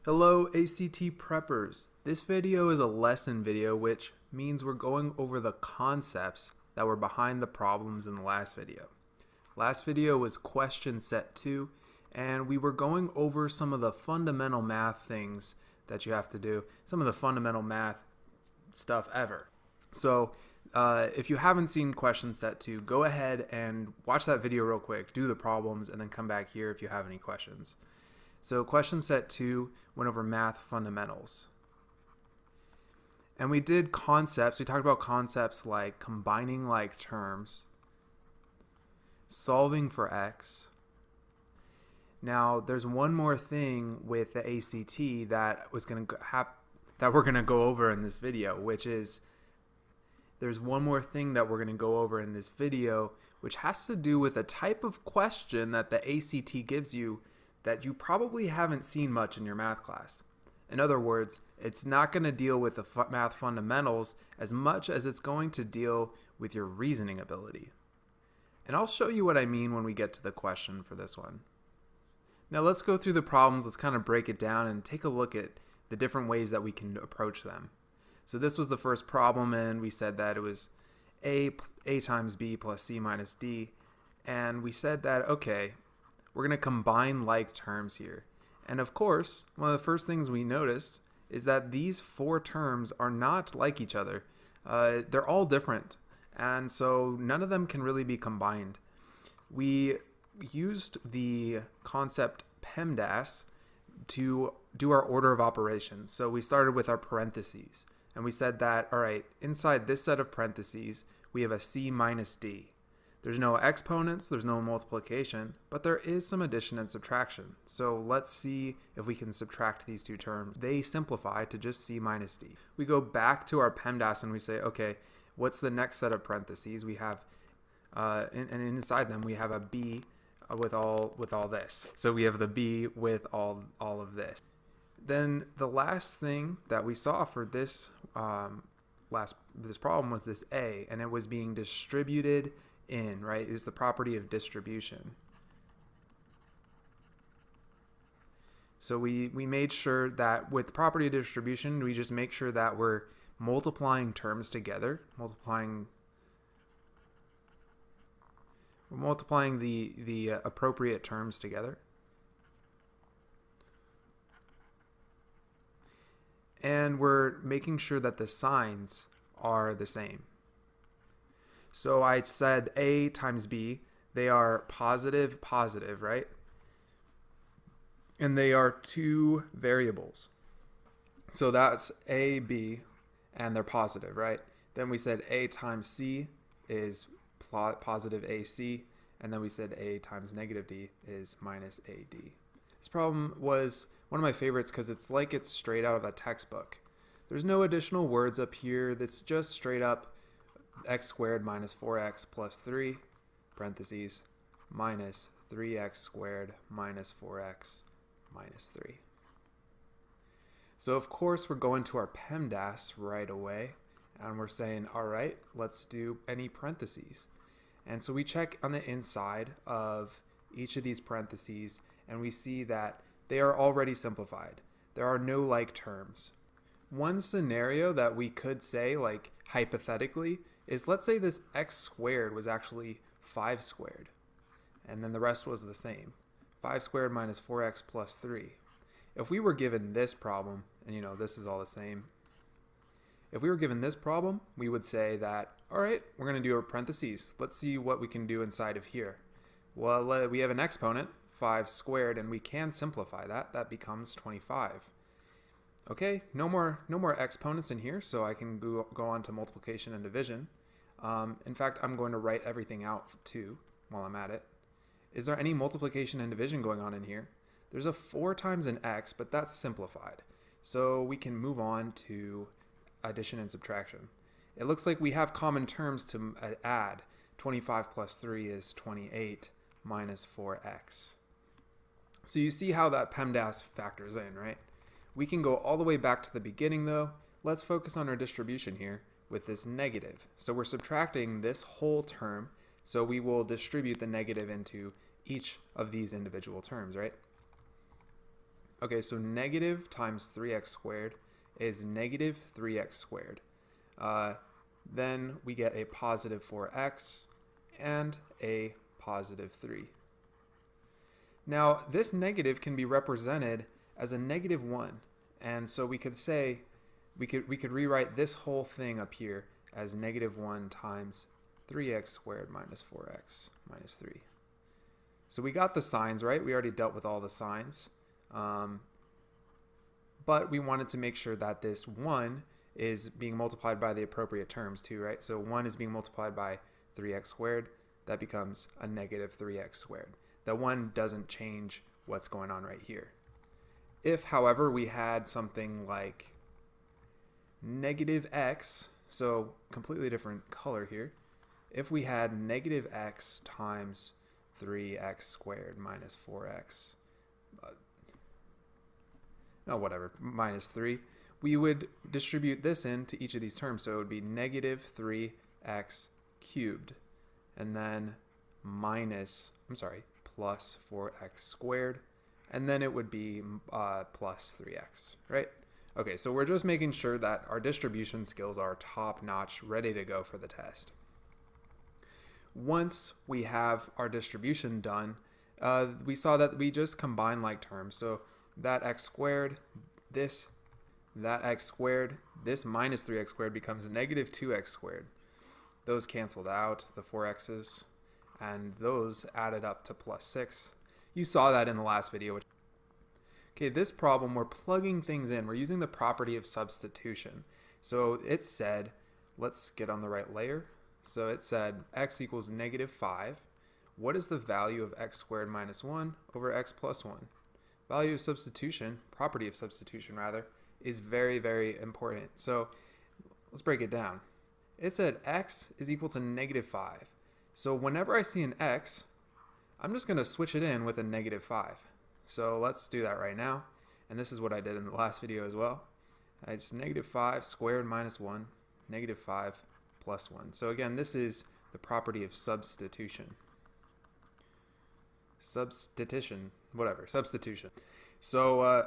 Hello ACT preppers. This video is a lesson video, which means we're going over the concepts that were behind the problems in the last video. Last video was question set 2, and we were going over some of the fundamental math things that you have to do, some of the fundamental math stuff ever. So if you haven't seen question set 2, go ahead and watch that video real quick, do the problems, and then come back here if you have any questions. So question set 2 went over math fundamentals. And we did concepts. We talked about concepts like combining like terms, solving for x. Now, there's one more thing with the ACT that we're going to go over in this video, which is there's one more thing that we're going to go over in this video, which has to do with a type of question that the ACT gives you that you probably haven't seen much in your math class. In other words, it's not going to deal with the math fundamentals as much as it's going to deal with your reasoning ability. And I'll show you what I mean when we get to the question for this one. Now let's go through the problems, let's kind of break it down and take a look at the different ways that we can approach them. So this was the first problem, and we said that it was a times b plus c minus d, and we said that, okay, we're going to combine like terms here. And of course, one of the first things we noticed is that these four terms are not like each other. They're all different, and so none of them can really be combined. We used the concept PEMDAS to do our order of operations. So we started with our parentheses, and we said that, all right, inside this set of parentheses, we have a c minus d. There's no exponents, there's no multiplication, but there is some addition and subtraction. So let's see if we can subtract these two terms. They simplify to just c minus d. We go back to our PEMDAS and we say, okay, what's the next set of parentheses? We have, and inside them we have a b with all this. So we have the b with all of this. Then the last thing that we saw for this this problem was this a, and it was being distributed in, right, is the property of distribution. So we made sure that with the property of distribution, we just make sure that we're multiplying terms together, multiplying the appropriate terms together. And we're making sure that the signs are the same. So I said a times b, they are positive, right? And they are two variables. So that's a, b, and they're positive, right? Then we said a times c is positive ac, and then we said a times negative d is minus ad. This problem was one of my favorites because it's like it's straight out of a textbook. There's no additional words up here. That's just straight up x squared minus 4x plus 3, parentheses, minus 3x squared minus 4x minus 3. So of course we're going to our PEMDAS right away, and we're saying, all right, let's do any parentheses. And so we check on the inside of each of these parentheses, and we see that they are already simplified. There are no like terms. One scenario that we could say, like hypothetically, is let's say this x squared was actually 5 squared, and then the rest was the same. 5 squared minus 4x plus 3. If we were given this problem, and you know this is all the same, if we were given this problem, we would say that, all right, we're going to do our parentheses. Let's see what we can do inside of here. Well, we have an exponent, 5 squared, and we can simplify that. That becomes 25. Okay, no more exponents in here, so I can go on to multiplication and division. In fact, I'm going to write everything out too while I'm at it. Is there any multiplication and division going on in here? There's a 4 times an x, but that's simplified. So we can move on to addition and subtraction. It looks like we have common terms to add. 25 plus 3 is 28 minus 4x. So you see how that PEMDAS factors in, right? We can go all the way back to the beginning though. Let's focus on our distribution here with this negative. So we're subtracting this whole term, so we will distribute the negative into each of these individual terms, right? Okay, so negative times 3x squared is negative 3x squared. Then we get a positive 4x and a positive 3. Now, this negative can be represented as a negative 1. And so we could say, we could rewrite this whole thing up here as negative 1 times 3x squared minus 4x minus 3. So we got the signs, right? We already dealt with all the signs. But we wanted to make sure that this 1 is being multiplied by the appropriate terms too, right? So 1 is being multiplied by 3x squared. That becomes a negative 3x squared. That 1 doesn't change what's going on right here. If, however, we had something like negative x, so completely different color here, if we had negative x times 3x squared minus 4x, minus 3, we would distribute this into each of these terms. So it would be negative 3x cubed, and then plus 4x squared, and then it would be plus 3x, right? Okay, so we're just making sure that our distribution skills are top-notch, ready to go for the test. Once we have our distribution done, we saw that we just combine like terms. So that x squared, that x squared, this minus 3x squared becomes negative 2x squared. Those canceled out, the 4x's, and those added up to plus 6. You saw that in the last video. Okay, this problem, we're plugging things in. We're using the property of substitution. So it said, let's get on the right layer. So it said x equals negative 5. What is the value of x squared minus 1 over x plus 1? Value of substitution, property of substitution rather, is very, very important. So let's break it down. It said x is equal to negative 5. So whenever I see an x, I'm just going to switch it in with a negative 5. So let's do that right now. And this is what I did in the last video as well. I just negative 5 squared minus 1, negative 5 plus 1. So again, this is the property of substitution. Substitution. So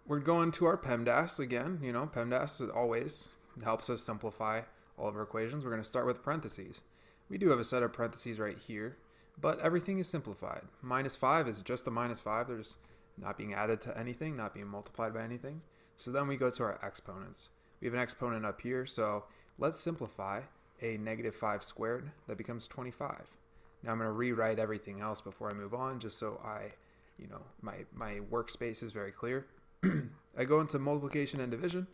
we're going to our PEMDAS again. You know, PEMDAS always helps us simplify all of our equations. We're going to start with parentheses. We do have a set of parentheses right here, but everything is simplified. Minus 5 is just a minus 5. There's not being added to anything, not being multiplied by anything. So then we go to our exponents. We have an exponent up here, so let's simplify a negative 5 squared. That becomes 25. Now I'm going to rewrite everything else before I move on, just so my workspace is very clear. I go into multiplication and division,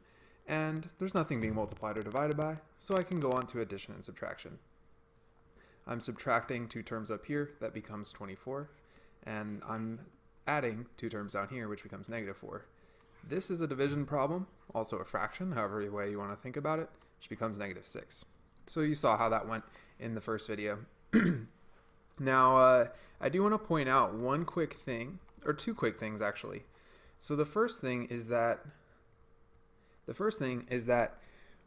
and there's nothing being multiplied or divided by, so I can go on to addition and subtraction. I'm subtracting 2 terms up here, that becomes 24, and I'm adding 2 terms down here, which becomes negative 4. This is a division problem, also a fraction, however way you want to think about it, which becomes negative 6. So you saw how that went in the first video. Now, I do want to point out one quick thing, or 2 quick things actually. So the first thing is that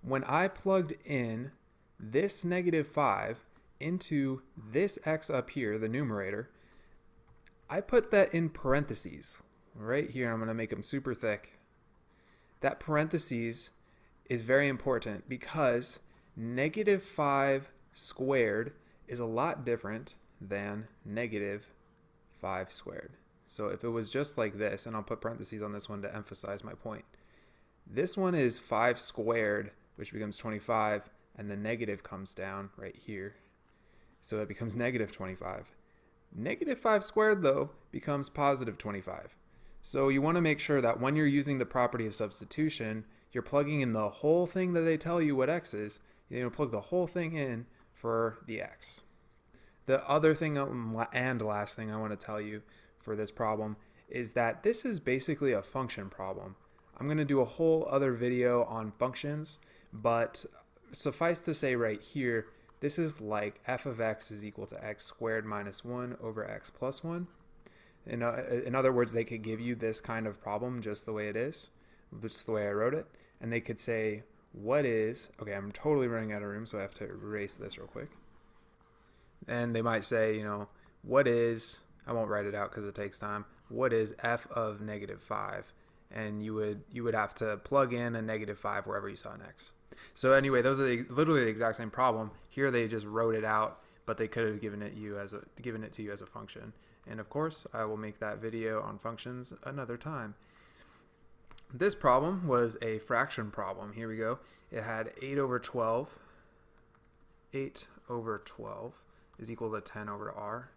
when I plugged in this negative 5 into this x up here, the numerator, I put that in parentheses right here. I'm going to make them super thick. That parentheses is very important because negative 5 squared is a lot different than negative 5 squared. So if it was just like this, and I'll put parentheses on this one to emphasize my point, this one is 5 squared, which becomes 25, and the negative comes down right here. So it becomes negative 25. Negative 5 squared, though, becomes positive 25. So you want to make sure that when you're using the property of substitution, you're plugging in the whole thing that they tell you what x is. You're going to plug the whole thing in for the x. The other thing and last thing I want to tell you for this problem is that this is basically a function problem. I'm going to do a whole other video on functions, but suffice to say right here, this is like f of x is equal to x squared minus 1 over x plus 1. In other words, they could give you this kind of problem just the way it is, just the way I wrote it, and they could say, what is, okay, I'm totally running out of room, so I have to erase this real quick. And they might say, what is, I won't write it out because it takes time, what is f of negative 5? And you would have to plug in a negative 5 wherever you saw an x. So anyway, those are literally the exact same problem. Here they just wrote it out, but they could have given it to you as a function. And of course, I will make that video on functions another time. This problem was a fraction problem. Here we go. It had 8 over 12. 8 over 12 is equal to 10 over r.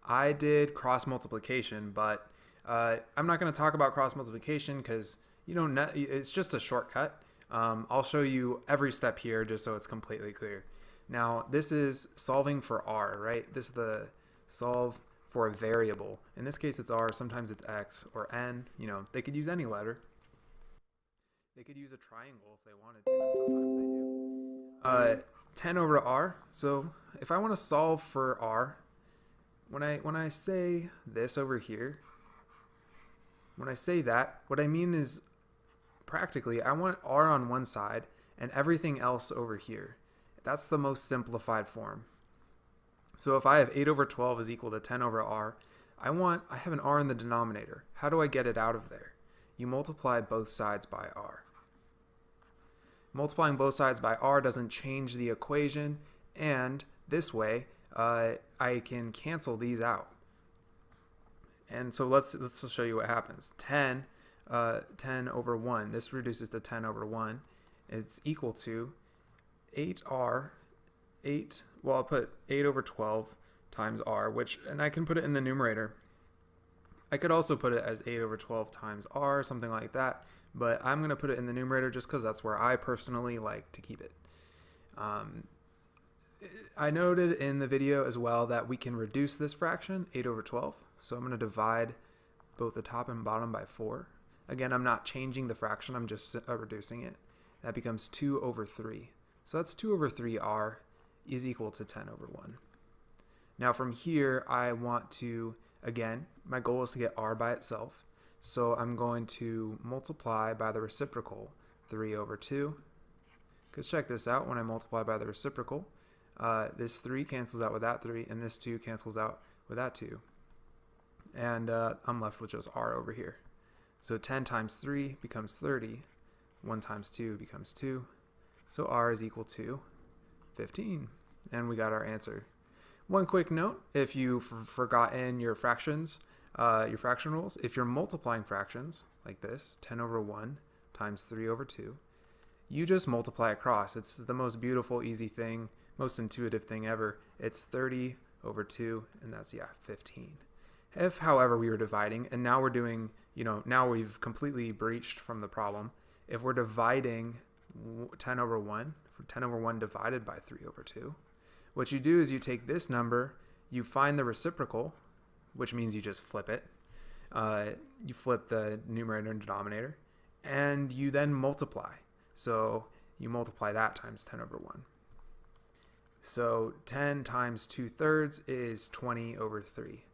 I did cross multiplication, but I'm not going to talk about cross multiplication because it's just a shortcut. I'll show you every step here just so it's completely clear. Now, this is solving for r, right? This is the solve for a variable. In this case, it's r. Sometimes it's x or n. They could use any letter. They could use a triangle if they wanted to, and sometimes they do. 10 over r. So if I want to solve for r, when I say this over here, when I say that, what I mean is practically I want r on one side and everything else over here. That's the most simplified form. So if I have 8 over 12 is equal to 10 over r, I have an r in the denominator. How do I get it out of there? You multiply both sides by r. Multiplying both sides by r doesn't change the equation, and this way I can cancel these out. And so let's show you what happens. 10 over 1, this reduces to 10 over 1. It's equal to 8r, I'll put 8 over 12 times r, and I can put it in the numerator. I could also put it as 8 over 12 times r, something like that, but I'm going to put it in the numerator just because that's where I personally like to keep it. I noted in the video as well that we can reduce this fraction, 8 over 12. So I'm going to divide both the top and bottom by 4. Again, I'm not changing the fraction, I'm just reducing it. That becomes 2 over 3. So that's 2 over 3r is equal to 10 over 1. Now from here, I want to, again, my goal is to get r by itself. So I'm going to multiply by the reciprocal, 3 over 2. Because check this out, when I multiply by the reciprocal, this 3 cancels out with that 3, and this 2 cancels out with that 2. And I'm left with just r over here. So 10 times 3 becomes 30. 1 times 2 becomes 2. So r is equal to 15. And we got our answer. One quick note, if you've forgotten your fractions, your fraction rules, if you're multiplying fractions like this, 10 over 1 times 3 over 2, you just multiply across. It's the most beautiful, easy thing, most intuitive thing ever. It's 30 over 2, and that's, 15. If, however, we were dividing, and now we're doing, now we've completely breached from the problem. If we're dividing 10 over 1, 10 over 1 divided by 3 over 2, what you do is you take this number, you find the reciprocal, which means you just flip it. You flip the numerator and denominator, and you then multiply. So you multiply that times 10 over 1. So 10 times 2/3 is 20 over 3.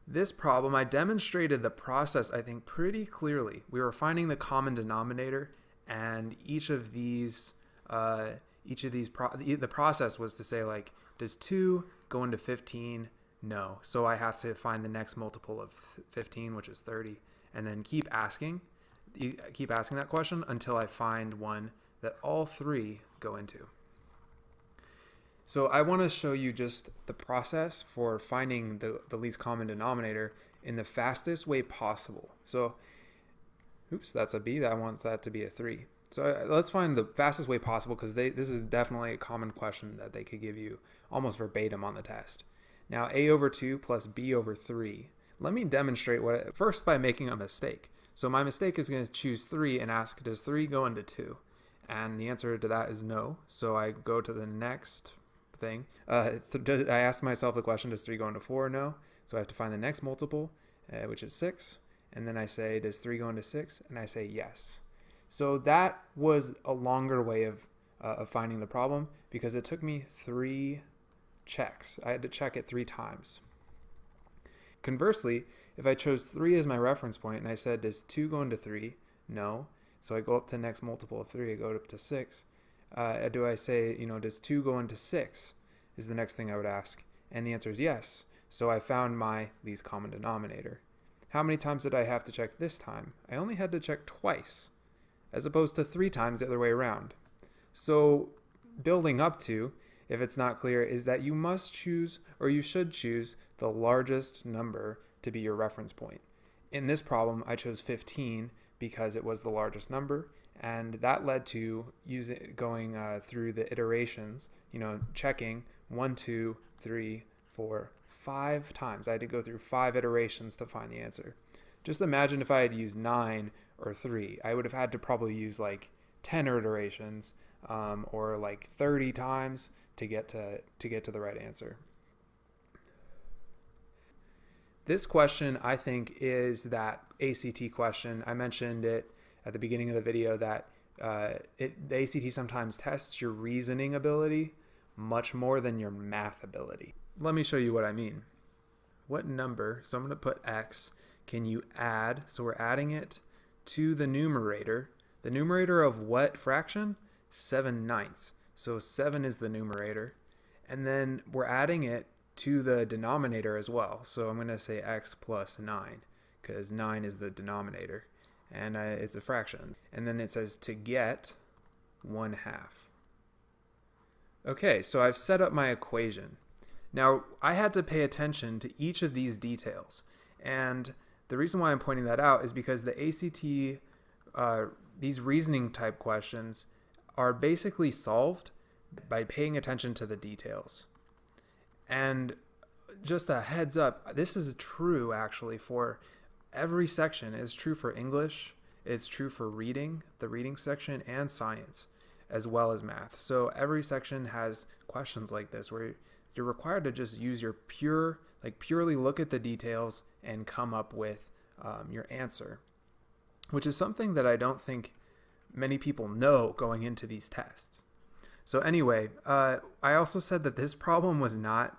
This problem, I demonstrated the process, I think, pretty clearly. We were finding the common denominator, and the process was to say, like, does 2 go into 15? No. So I have to find the next multiple of 15, which is 30, and then keep asking that question until I find one that all 3 go into. So I want to show you just the process for finding the least common denominator in the fastest way possible. So, oops, that's a B. That wants that to be a 3. So let's find the fastest way possible, because this is definitely a common question that they could give you almost verbatim on the test. Now, a over 2 plus b over 3. Let me demonstrate first by making a mistake. So my mistake is going to choose 3 and ask, does 3 go into 2? And the answer to that is no. So I go to the next thing. I ask myself the question, does 3 go into 4? No. So I have to find the next multiple, which is 6. And then I say, does 3 go into 6? And I say yes. So that was a longer way of finding the problem, because it took me 3 checks. I had to check it 3 times. Conversely, if I chose 3 as my reference point and I said, does 2 go into 3? No. So I go up to the next multiple of 3. I go up to 6. Do I say, does 2 go into 6? Is the next thing I would ask. And the answer is yes. So I found my least common denominator. how many times did I have to check this time? I only had to check twice, as opposed to 3 times the other way around. So building up to, if it's not clear, is that you must choose, or you should choose, the largest number to be your reference point. In this problem, I chose 15 because it was the largest number, and that led to going through the iterations, checking 1, 2, 3, 4, 5 times. I had to go through 5 iterations to find the answer. Just imagine if I had used 9 or 3. I would have had to probably use like 10 iterations or like 30 times to get to the right answer. This question, I think, is that ACT question. I mentioned it at the beginning of the video that the ACT sometimes tests your reasoning ability much more than your math ability. Let me show you what I mean. What number, so I'm going to put x, can you add? So we're adding it to the numerator. The numerator of what fraction? 7/9. So 7 is the numerator. And then we're adding it to the denominator as well. So I'm going to say x plus 9 because 9 is the denominator and it's a fraction. And then it says to get 1/2. Okay, so I've set up my equation. Now I had to pay attention to each of these details, and the reason why I'm pointing that out is because the ACT, these reasoning type questions are basically solved by paying attention to the details. And just a heads up, this is true actually for every section. It's true for English, it's true for reading, the reading section, and science, as well as math. So every section has questions like this where you're required to just use your purely look at the details and come up with your answer, which is something that I don't think many people know going into these tests. So anyway, I also said that this problem was not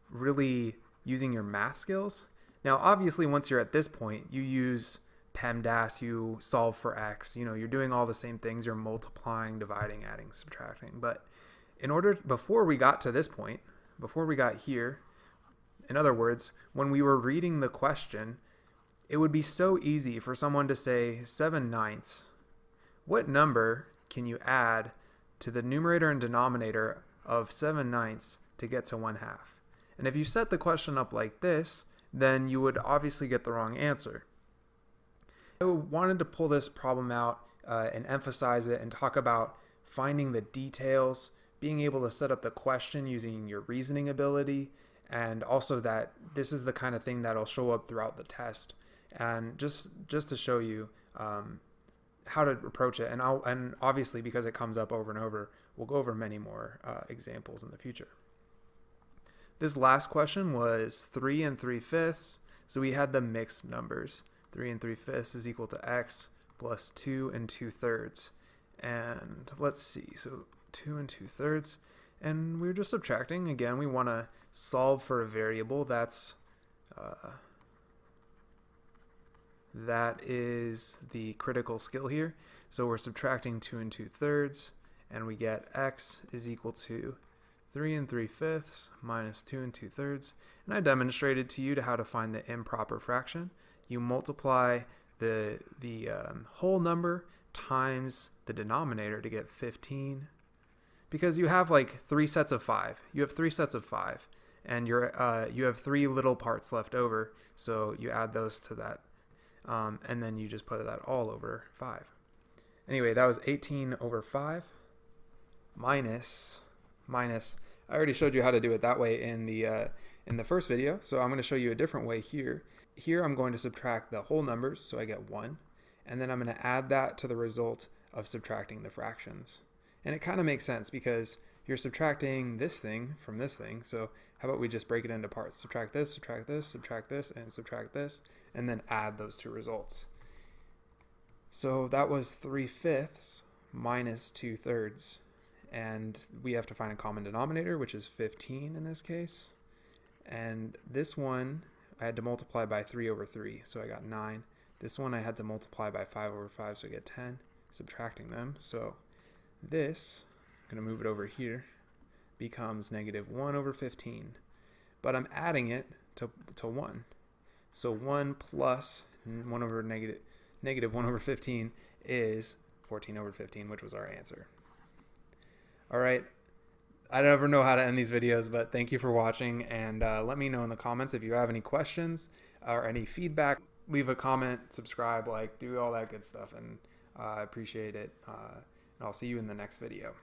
really using your math skills. Now, obviously, once you're at this point, you use PEMDAS, you solve for x, you're doing all the same things, you're multiplying, dividing, adding, subtracting. But before we got to this point, before we got here, in other words, when we were reading the question, it would be so easy for someone to say 7/9. What number can you add to the numerator and denominator of 7/9 to get to 1/2? And if you set the question up like this, then you would obviously get the wrong answer. I wanted to pull this problem out and emphasize it and talk about finding the details, being able to set up the question using your reasoning ability, and also that this is the kind of thing that'll show up throughout the test. And just to show you how to approach it, and obviously because it comes up over and over, we'll go over many more examples in the future. This last question was 3 3/5, so we had the mixed numbers. 3 3/5 is equal to x plus 2 2/3. And let's see, so 2 2/3, and we're just subtracting. Again, we want to solve for a variable. That is the critical skill here. So we're subtracting 2 2/3, and we get x is equal to 3 3/5 minus 2 2/3. And I demonstrated to you how to find the improper fraction. You multiply the whole number times the denominator to get 15, because you have like 3 sets of 5. You have 3 sets of 5, and you have 3 little parts left over, so you add those to that, and then you just put that all over 5. Anyway, that was 18/5 minus. I already showed you how to do it that way in the first video, so I'm going to show you a different way here. Here I'm going to subtract the whole numbers, so I get 1, and then I'm going to add that to the result of subtracting the fractions. And it kind of makes sense because you're subtracting this thing from this thing, so how about we just break it into parts? Subtract this, subtract this, subtract this, and subtract this, and then add those two results. So that was 3/5 minus 2/3, and we have to find a common denominator, which is 15 in this case. And this one I had to multiply by 3/3, so I got 9. This one I had to multiply by 5/5, so I get 10, subtracting them. So this, I'm going to move it over here, becomes -1/15. But I'm adding it to 1. So 1 plus 1 over negative 1 over 15 is 14 over 15, which was our answer. All right. I never know how to end these videos, but thank you for watching, and let me know in the comments if you have any questions or any feedback. Leave a comment, subscribe, like, do all that good stuff, and I appreciate it. And I'll see you in the next video.